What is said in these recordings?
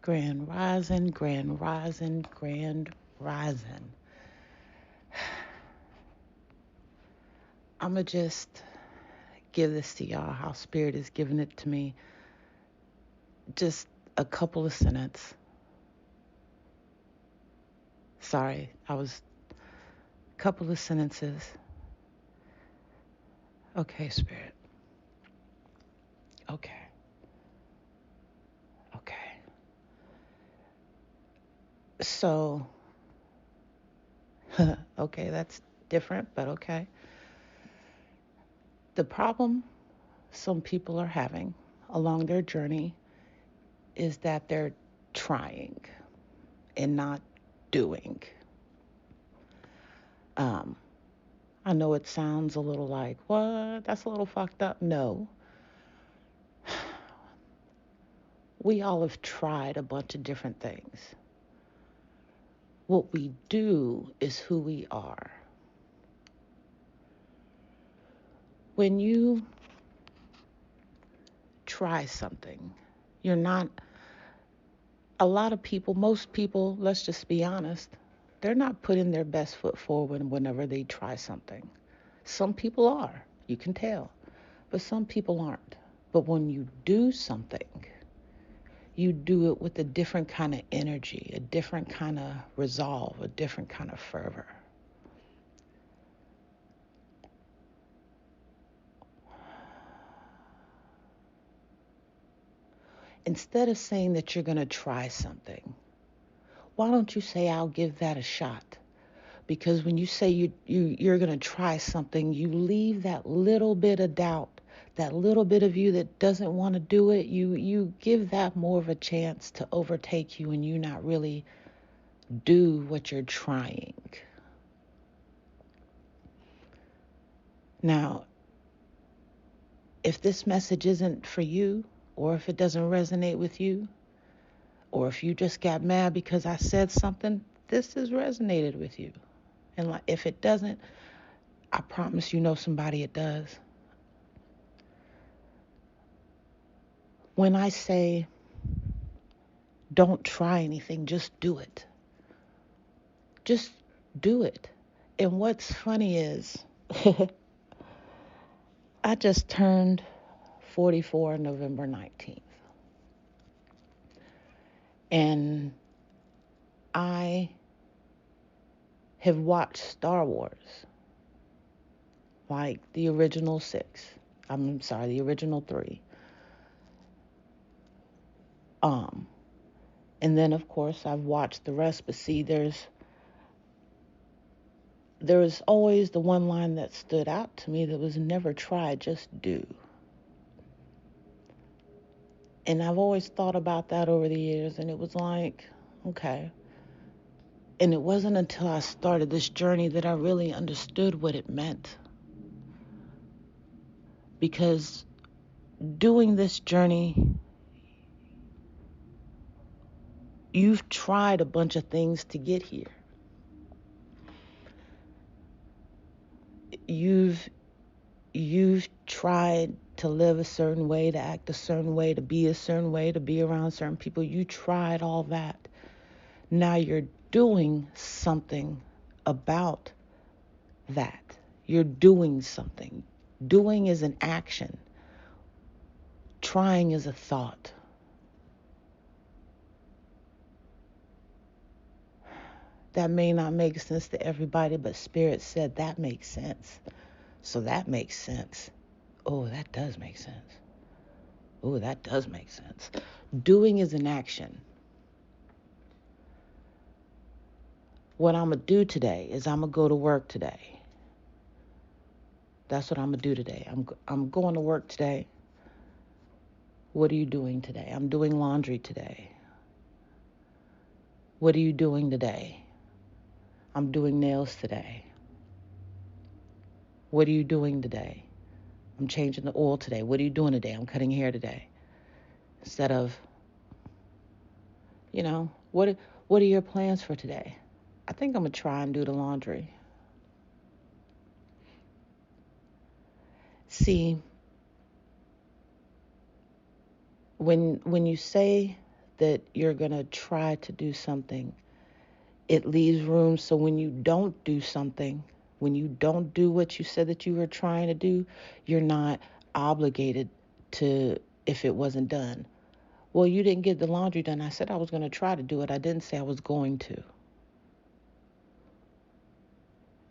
Grand Rising, Grand Rising, Grand Rising. I'ma just give this to y'all how Spirit is giving it to me. Just a couple of sentences. Sorry, I was a couple of sentences. Okay, Spirit. Okay. Okay. So, okay, that's different, but okay. The problem some people are having along their journey is that they're trying and not doing. Um, I know it sounds a little like, what? That's a little fucked up. No, we all have tried a bunch of different things. What we do is who we are. When you try something, you're not, a lot of people, most people, let's just be honest, they're not putting their best foot forward whenever they try something. Some people are, you can tell, but some people aren't. But when you do something, you do it with a different kind of energy, a different kind of resolve, a different kind of fervor. Instead of saying that you're going to try something, why don't you say, I'll give that a shot? Because when you say you're going to try something, you leave that little bit of doubt, that little bit of you that doesn't want to do it. You give that more of a chance to overtake you and you not really do what you're trying. Now, if this message isn't for you, or if it doesn't resonate with you, or if you just got mad because I said something, this has resonated with you. And like, if it doesn't, I promise you know somebody it does. When I say don't try anything, just do it. Just do it. And what's funny is I just turned 44 November 19th. And I have watched Star Wars, like the original six. I'm sorry, the original three. Um, and then of course I've watched the rest, but see, there's always the one line that stood out to me that was never try, just do. And I've always thought about that over the years, and it was like, okay. And it wasn't until I started this journey that I really understood what it meant. Because doing this journey, you've tried a bunch of things to get here. You've you've tried to live a certain way, to act a certain way, to be a certain way, to be around certain people. You tried all that. Now you're doing something about that. You're doing something. Doing is an action. Trying is a thought. That may not make sense to everybody, but Spirit said that makes sense. So that makes sense. Oh, that does make sense. Oh, that does make sense. Doing is an action. What I'm going to do today is I'm going to go to work today. That's what I'm going to do today. I'm going to work today. What are you doing today? I'm doing laundry today. What are you doing today? I'm doing nails today. What are you doing today? I'm changing the oil today. What are you doing today? I'm cutting hair today. Instead of, what are your plans for today? I think I'm going to try and do the laundry. See, when you say that you're going to try to do something, it leaves room so when you don't do something, when you don't do what you said that you were trying to do, you're not obligated to if it wasn't done. Well, you didn't get the laundry done. I said I was going to try to do it. I didn't say I was going to.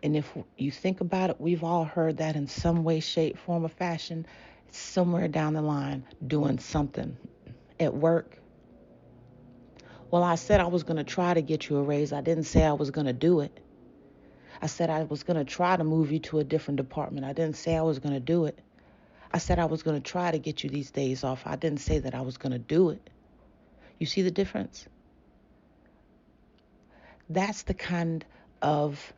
And if you think about it, we've all heard that in some way, shape, form, or fashion. It's somewhere down the line doing something at work. Well, I said I was going to try to get you a raise. I didn't say I was going to do it. I said I was going to try to move you to a different department. I didn't say I was going to do it. I said I was going to try to get you these days off. I didn't say that I was going to do it. You see the difference? That's the kind of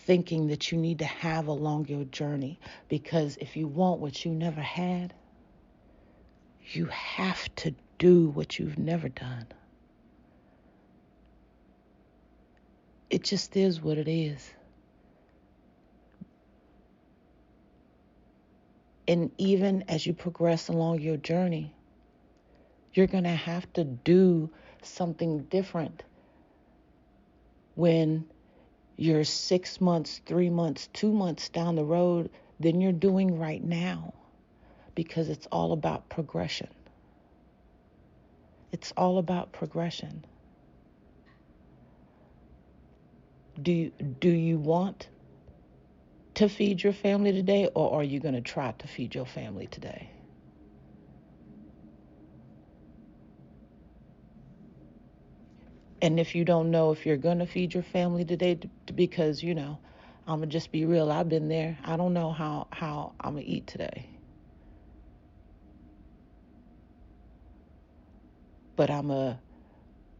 thinking that you need to have along your journey, because if you want what you never had, you have to do what you've never done. It just is what it is. And even as you progress along your journey, you're going to have to do something different when you're 6 months, 3 months, 2 months down the road than you're doing right now, because it's all about progression. It's all about progression. Do you want to feed your family today, or are you going to try to feed your family today? And if you don't know if you're going to feed your family today, because, I'm going to just be real, I've been there. I don't know how I'm going to eat today. But I'm going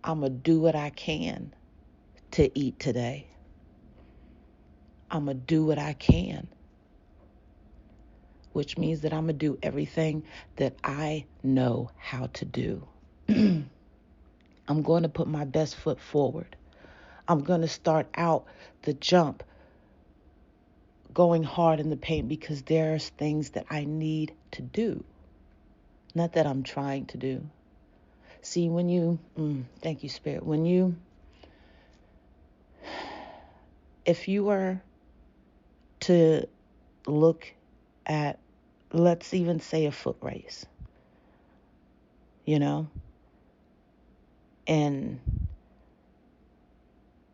to do what I can to eat today. I'm going to do what I can, which means that I'm going to do everything that I know how to do. I'm going to put my best foot forward. I'm going to start out the jump going hard in the paint, because there's things that I need to do, not that I'm trying to do. See, when you, thank you, Spirit, if you were to look at, let's even say a foot race, and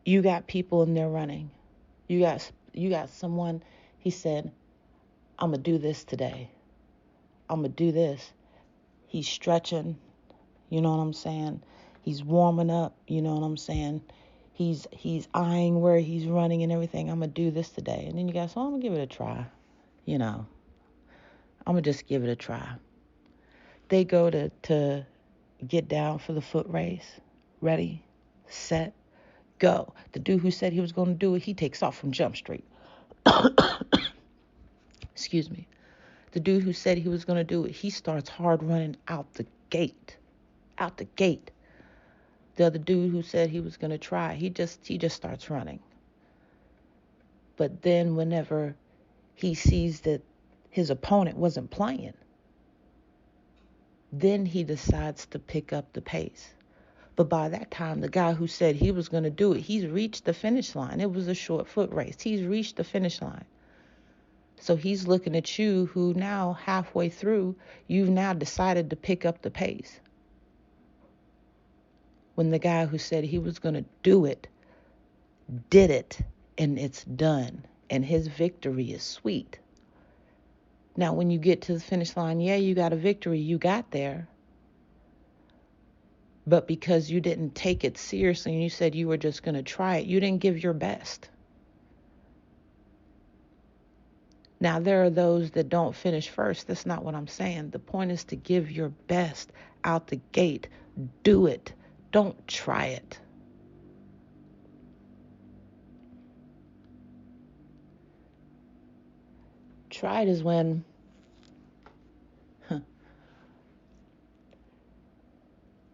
you got people in there running. You got someone, he said, I'm going to do this today. I'm going to do this. He's stretching, you know what I'm saying? He's warming up, you know what I'm saying? He's eyeing where he's running and everything. I'm going to do this today. And then you guys, I'm going to give it a try. I'm going to just give it a try. They go to get down for the foot race. Ready, set, go. The dude who said he was going to do it, he takes off from Jump Street. Excuse me. The dude who said he was going to do it, he starts hard running out the gate. Out the gate. The other dude who said he was going to try, he just starts running. But then whenever he sees that his opponent wasn't playing, then he decides to pick up the pace. But by that time, the guy who said he was going to do it, he's reached the finish line. It was a short foot race. He's reached the finish line. So he's looking at you, who now halfway through, you've now decided to pick up the pace. When the guy who said he was going to do it, did it, and it's done. And his victory is sweet. Now, when you get to the finish line, yeah, you got a victory. You got there. But because you didn't take it seriously and you said you were just going to try it, you didn't give your best. Now, there are those that don't finish first. That's not what I'm saying. The point is to give your best out the gate. Do it. Don't try it. Try it is when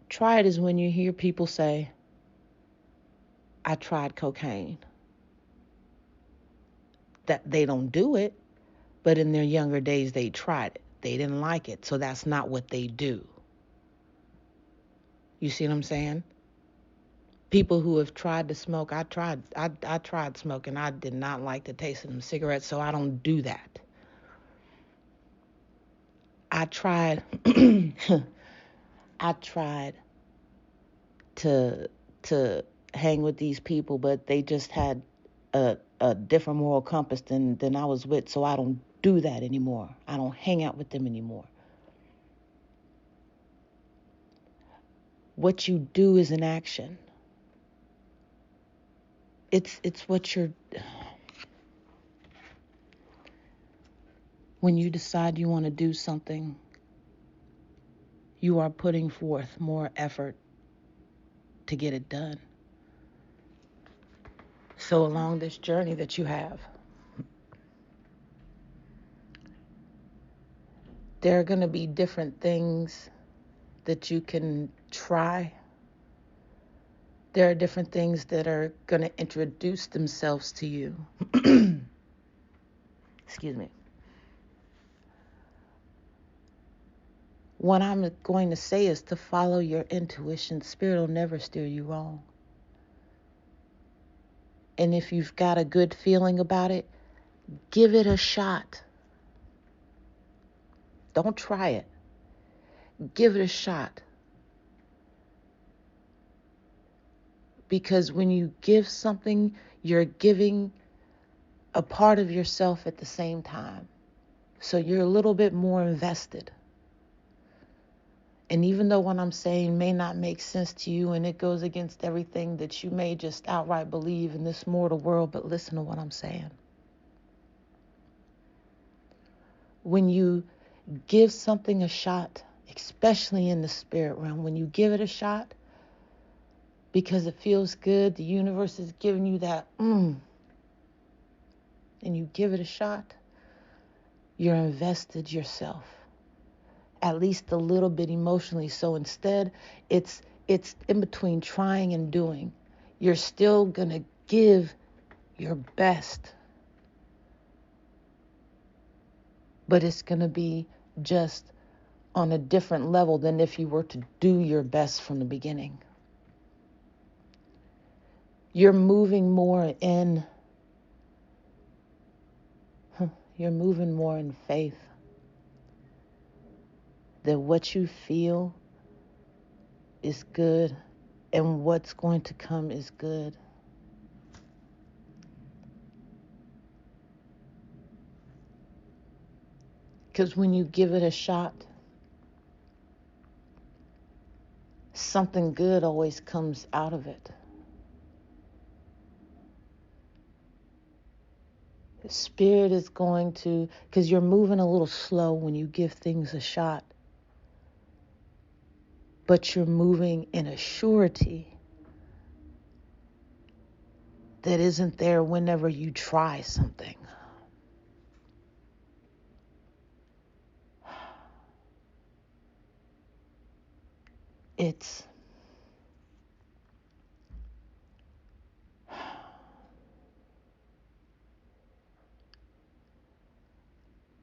Try it is when you hear people say, I tried cocaine. That they don't do it, but in their younger days they tried it. They didn't like it, so that's not what they do. You see what I'm saying? People who have tried to smoke, I tried smoking. I did not like the taste of them cigarettes, so I don't do that. I tried I tried to to hang with these people, but they just had a different moral compass than I was with, so I don't do that anymore. I don't hang out with them anymore. What you do is an action. It's what you're when you decide you want to do something, you are putting forth more effort to get it done. So along this journey that you have, there are going to be different things that you can try. There are different things that are going to introduce themselves to you. Excuse me. What I'm going to say is to follow your intuition. Spirit will never steer you wrong. And if you've got a good feeling about it, give it a shot. Don't try it. Give it a shot. Because when you give something, you're giving a part of yourself at the same time. So you're a little bit more invested. And even though what I'm saying may not make sense to you and it goes against everything that you may just outright believe in this mortal world, but listen to what I'm saying. When you give something a shot, especially in the spirit realm, when you give it a shot because it feels good, the universe is giving you that and you give it a shot, you're invested yourself, at least a little bit emotionally. So instead, it's in between trying and doing. You're still going to give your best, but it's going to be just on a different level than if you were to do your best from the beginning. You're moving more in faith that what you feel is good and what's going to come is good. Because when you give it a shot, something good always comes out of it. The spirit is going to, because you're moving a little slow when you give things a shot, but you're moving in a surety that isn't there whenever you try something.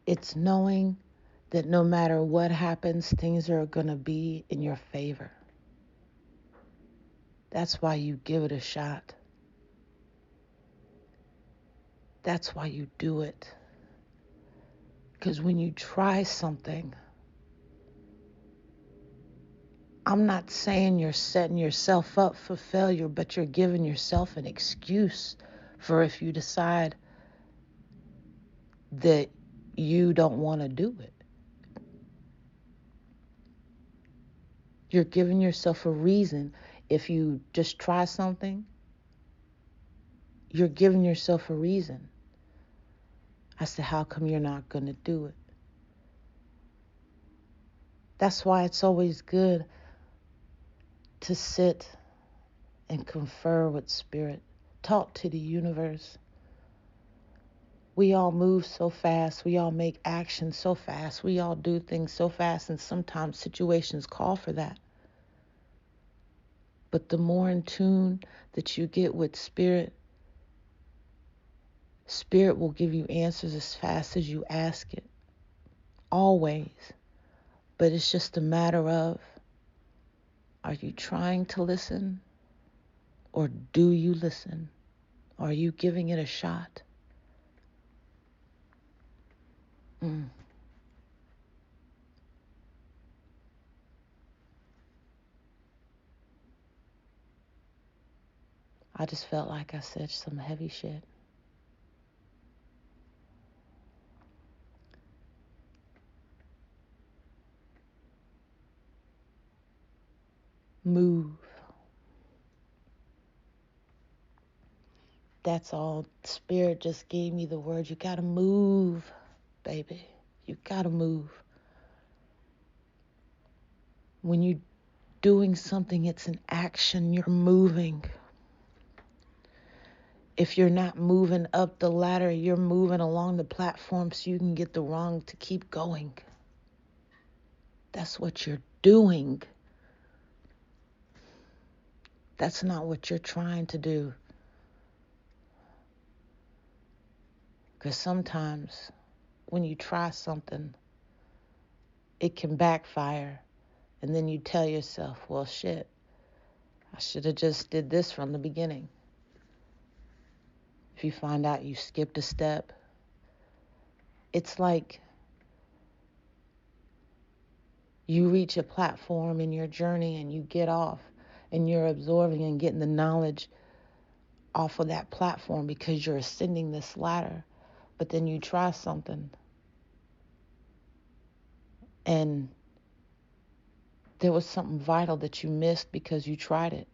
It's knowing that no matter what happens, things are going to be in your favor. That's why you give it a shot. That's why you do it. Because when you try something, I'm not saying you're setting yourself up for failure, but you're giving yourself an excuse for if you decide that you don't want to do it. You're giving yourself a reason. If you just try something, you're giving yourself a reason. I said, how come you're not going to do it? That's why it's always good to sit and confer with spirit. Talk to the universe. We all move so fast. We all make actions so fast. We all do things so fast, and sometimes situations call for that. But the more in tune that you get with spirit, spirit will give you answers as fast as you ask it. Always. But it's just a matter of, Are you trying to listen, or do you listen? Are you giving it a shot? I just felt like I said some heavy shit. Move. That's all. Spirit just gave me the word. You gotta move, baby. You gotta move. When you're doing something, it's an action. You're moving. If you're not moving up the ladder, you're moving along the platform so you can get the rung to keep going. That's what you're doing. That's not what you're trying to do. Because sometimes when you try something, it can backfire. And then you tell yourself, well, shit, I should have just did this from the beginning. If you find out you skipped a step, it's like you reach a platform in your journey and you get off and you're absorbing and getting the knowledge off of that platform because you're ascending this ladder. But then you try something and there was something vital that you missed because you tried it.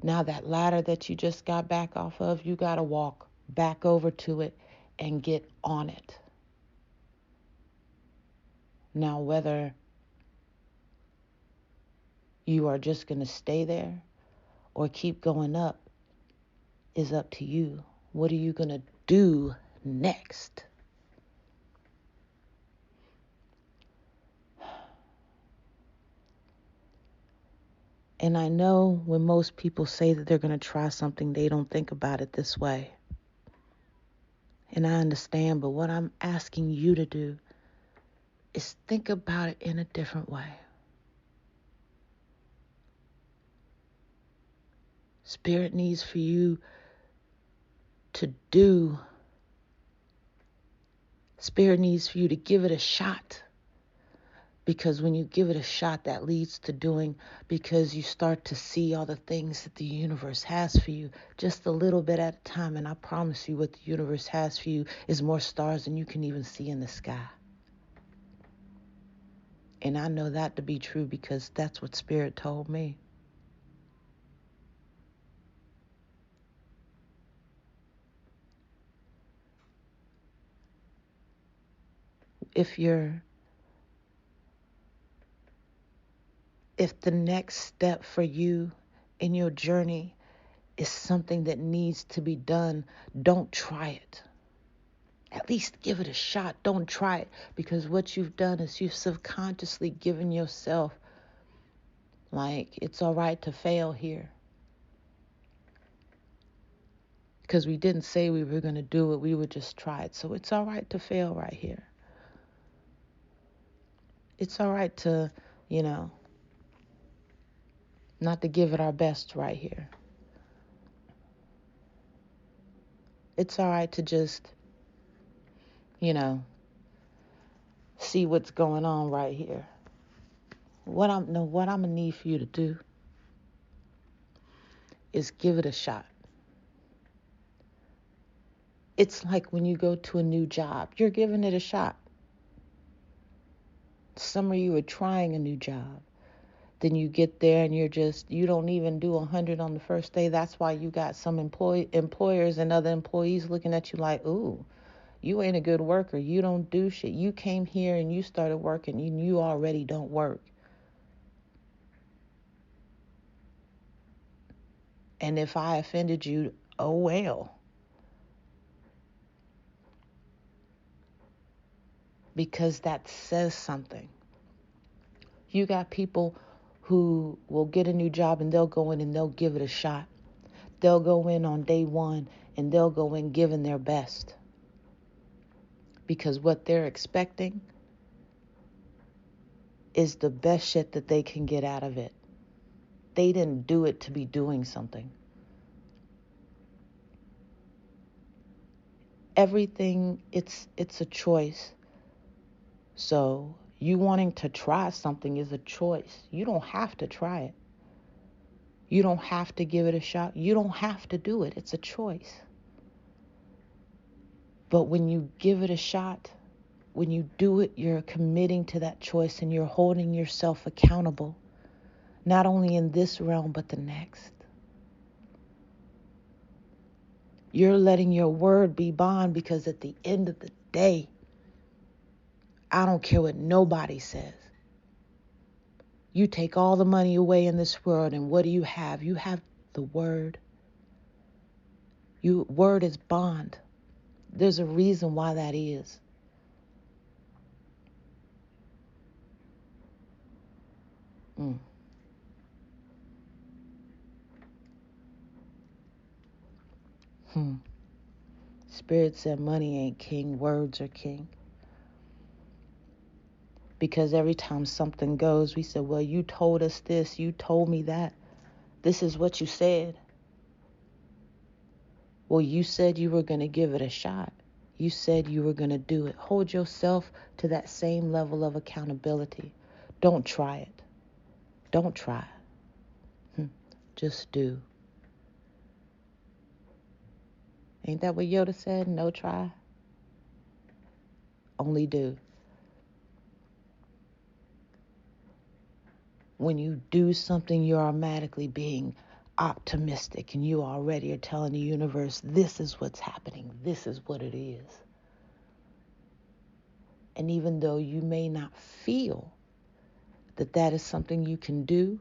Now that ladder that you just got back off of, you got to walk back over to it and get on it. Now, whether you are just going to stay there or keep going up is up to you. What are you going to do next? And I know when most people say that they're going to try something, they don't think about it this way. And I understand, but what I'm asking you to do is think about it in a different way. Spirit needs for you to do. Spirit needs for you to give it a shot. Because when you give it a shot, that leads to doing, because you start to see all the things that the universe has for you just a little bit at a time. And I promise you, what the universe has for you is more stars than you can even see in the sky. And I know that to be true because that's what Spirit told me. If the next step for you in your journey is something that needs to be done, don't try it. At least give it a shot. Don't try it, because what you've done is you've subconsciously given yourself, like, it's all right to fail here. Because we didn't say we were going to do it. We would just try it. So it's all right to fail right here. It's all right to, not to give it our best right here. It's all right to just, see what's going on right here. What I'm gonna need for you to do is give it a shot. It's like when you go to a new job, you're giving it a shot. Some of you are trying a new job. Then you get there and you don't even do 100 on the first day. That's why you got some employers and other employees looking at you like, ooh, you ain't a good worker. You don't do shit. You came here and you started working and you already don't work. And if I offended you, oh well. Because that says something. You got people who will get a new job and they'll go in and they'll give it a shot. They'll go in on day one and they'll go in giving their best. Because what they're expecting is the best shit that they can get out of it. They didn't do it to be doing something. Everything, it's a choice. So you wanting to try something is a choice. You don't have to try it. You don't have to give it a shot. You don't have to do it. It's a choice. But when you give it a shot, when you do it, you're committing to that choice and you're holding yourself accountable, not only in this realm, but the next. You're letting your word be bond, because at the end of the day, I don't care what nobody says. You take all the money away in this world, and what do you have? You have the word. Word is bond. There's a reason why that is. Mm. Spirit said money ain't king, words are king. Because every time something goes, we said, well, you told us this, you told me that. This is what you said. Well, you said you were going to give it a shot. You said you were going to do it. Hold yourself to that same level of accountability. Don't try it. Don't try. Just do. Ain't that what Yoda said? No try. Only do. When you do something, you're automatically being optimistic, and you already are telling the universe, this is what's happening. This is what it is. And even though you may not feel that that is something you can do,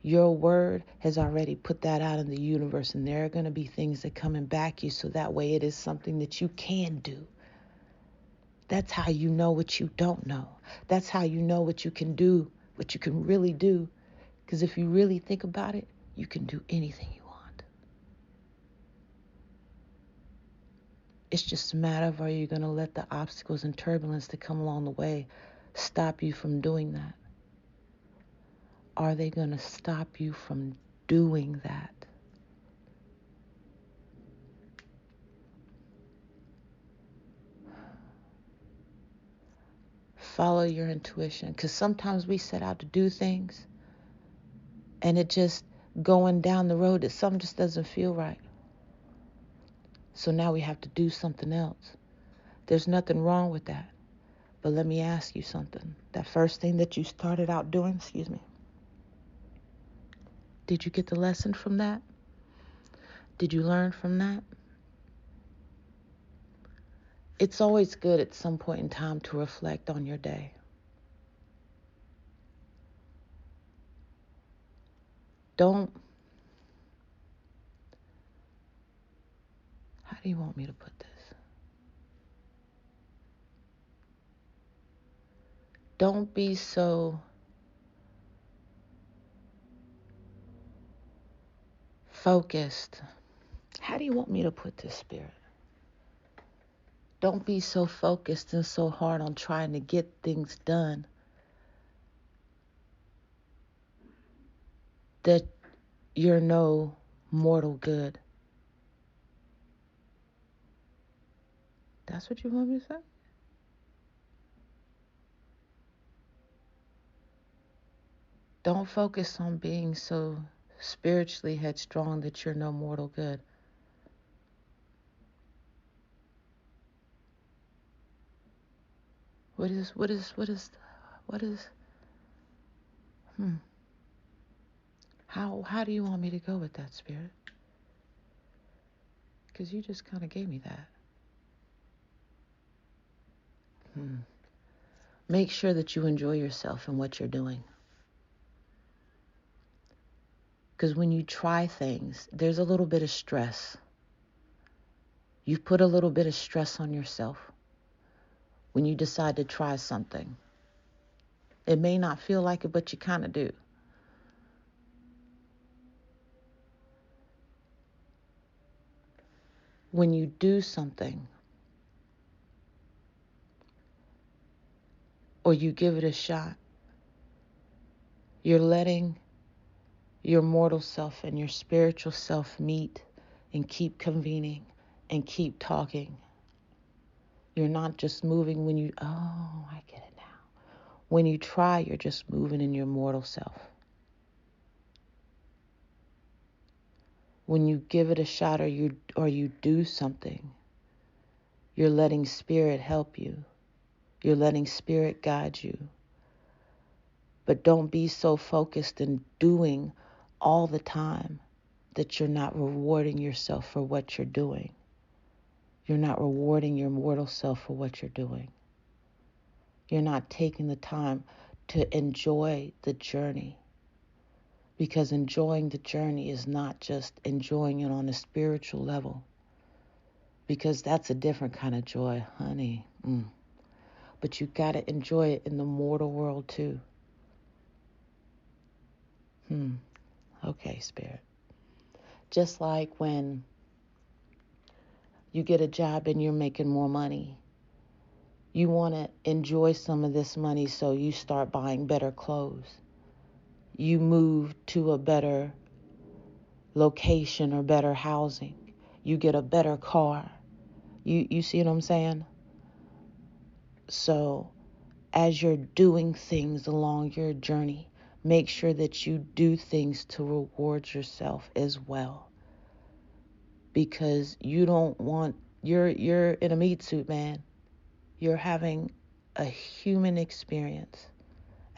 your word has already put that out in the universe, and there are going to be things that come and back you, so that way it is something that you can do. That's how you know what you don't know. That's how you know what you can do, what you can really do. Because if you really think about it, you can do anything you want. It's just a matter of, are you going to let the obstacles and turbulence that come along the way stop you from doing that? Are they going to stop you from doing that? Follow your intuition, because sometimes we set out to do things and it just going down the road that something just doesn't feel right. So now we have to do something else. There's nothing wrong with that. But let me ask you something. That first thing that you started out doing, did you get the lesson from that? Did you learn from that? It's always good at some point in time to reflect on your day. Don't, how do you want me to put this? Don't be so focused. How do you want me to put this, Spirit? Don't be so focused and so hard on trying to get things done that you're no mortal good. That's what you want me to say? Don't focus on being so spiritually headstrong that you're no mortal good. What is, how do you want me to go with that, Spirit? Because you just kind of gave me that. Make sure that you enjoy yourself and what you're doing. Because when you try things, there's a little bit of stress. You put a little bit of stress on yourself when you decide to try something. It may not feel like it, but you kind of do. When you do something or you give it a shot, you're letting your mortal self and your spiritual self meet and keep convening and keep talking. You're not just moving when you, oh, I get it now. When you try, you're just moving in your mortal self. When you give it a shot or you do something, you're letting spirit help you. You're letting spirit guide you. But don't be so focused in doing all the time that you're not rewarding yourself for what you're doing. You're not rewarding your mortal self for what you're doing. You're not taking the time to enjoy the journey. Because enjoying the journey is not just enjoying it on a spiritual level. Because that's a different kind of joy, honey. But you got to enjoy it in the mortal world too. Okay, spirit. Just like when you get a job and you're making more money, you want to enjoy some of this money, so you start buying better clothes. You move to a better location or better housing. You get a better car. You see what I'm saying? So as you're doing things along your journey, make sure that you do things to reward yourself as well. Because you don't want, you're in a meat suit, man. You're having a human experience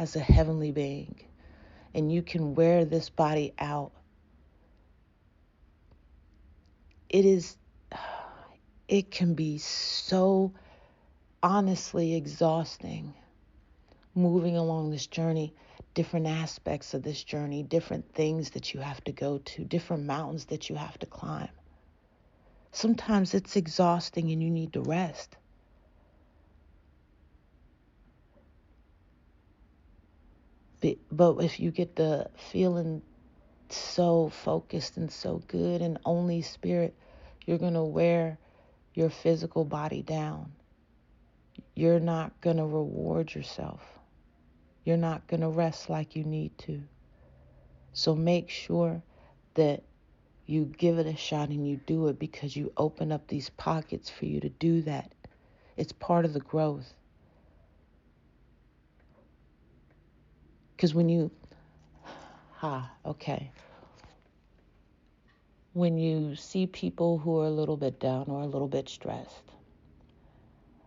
as a heavenly being. And you can wear this body out. It can be so honestly exhausting moving along this journey, different aspects of this journey, different things that you have to go to, different mountains that you have to climb. Sometimes it's exhausting and you need to rest. But if you get the feeling so focused and so good and only spirit, you're going to wear your physical body down. You're not going to reward yourself. You're not going to rest like you need to. So make sure that you give it a shot and you do it, because you open up these pockets for you to do that. It's part of the growth. Because when you, when you see people who are a little bit down or a little bit stressed,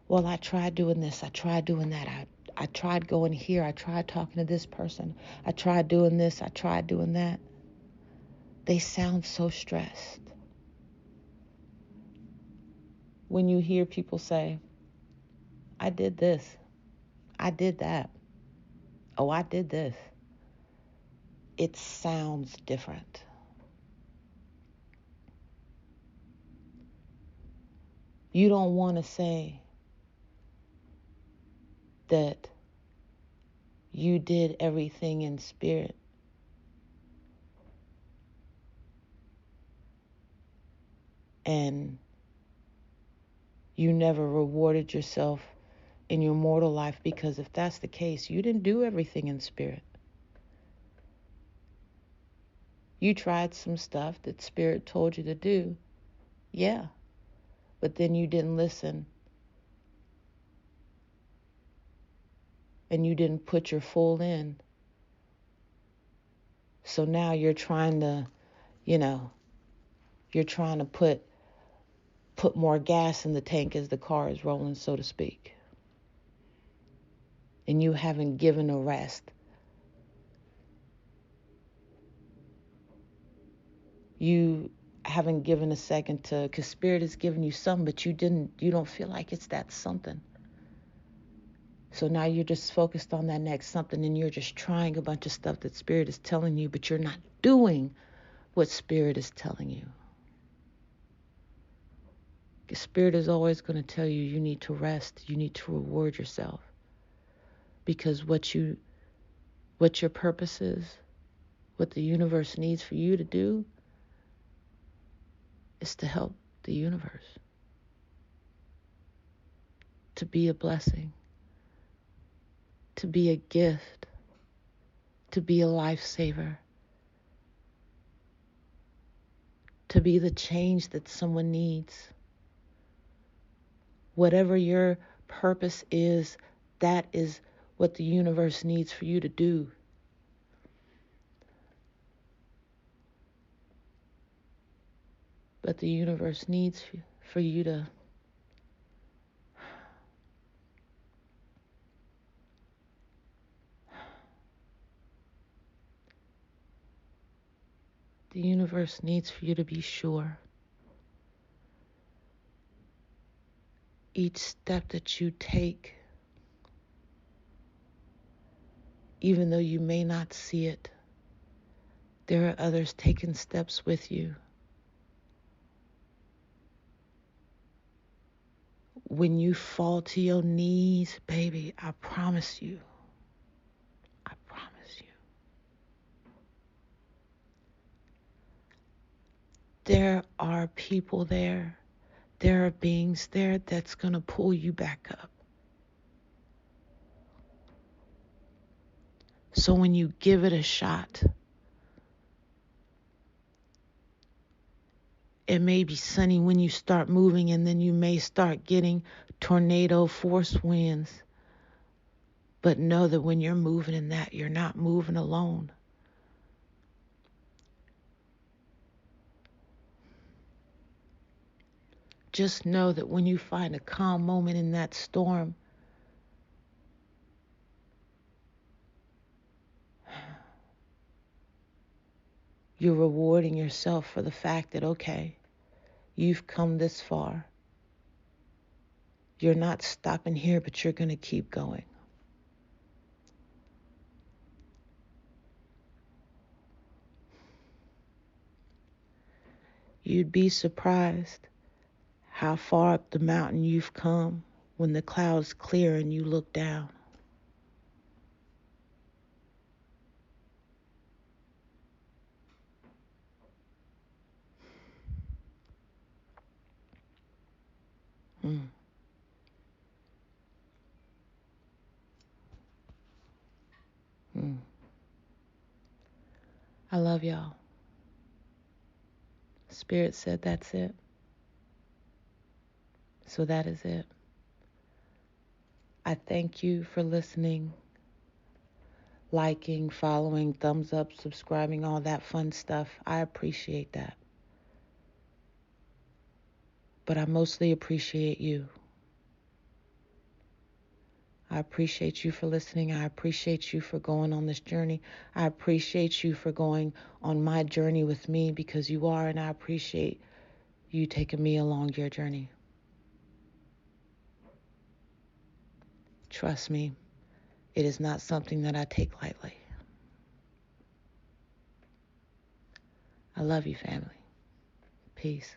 well, I tried doing this, I tried doing that, I tried going here, I tried talking to this person, I tried doing this, I tried doing that. They sound so stressed. When you hear people say, I did this, I did that, oh, I did this, it sounds different. You don't want to say that you did everything in spirit and you never rewarded yourself in your mortal life, because if that's the case, you didn't do everything in spirit. You tried some stuff that spirit told you to do, yeah, but then you didn't listen and you didn't put your full in. So now you're trying to, you're trying to put more gas in the tank as the car is rolling, so to speak. And you haven't given a rest. You haven't given a second to, because spirit has given you something, but you don't feel like it's that something. So now you're just focused on that next something, and you're just trying a bunch of stuff that spirit is telling you, but you're not doing what spirit is telling you. Because spirit is always going to tell you, you need to rest, you need to reward yourself. Because what your purpose is, what the universe needs for you to do, is to help the universe, to be a blessing, to be a gift, to be a lifesaver, to be the change that someone needs. Whatever your purpose is, that is what the universe needs for you to do. But the universe needs for you to the universe needs for you to be sure. Each step that you take, even though you may not see it, there are others taking steps with you. When you fall to your knees, baby, I promise you, there are people there, there are beings there that's going to pull you back up. So when you give it a shot, it may be sunny when you start moving, and then you may start getting tornado force winds. But know that when you're moving in that, you're not moving alone. Just know that when you find a calm moment in that storm, you're rewarding yourself for the fact that, okay, you've come this far. You're not stopping here, but you're going to keep going. You'd be surprised how far up the mountain you've come when the clouds clear and you look down. Mm. Mm. I love y'all. Spirit said that's it. So that is it. I thank you for listening, liking, following, thumbs up, subscribing, all that fun stuff. I appreciate that. But I mostly appreciate you. I appreciate you for listening. I appreciate you for going on this journey. I appreciate you for going on my journey with me, because you are, and I appreciate you taking me along your journey. Trust me, it is not something that I take lightly. I love you, family. Peace.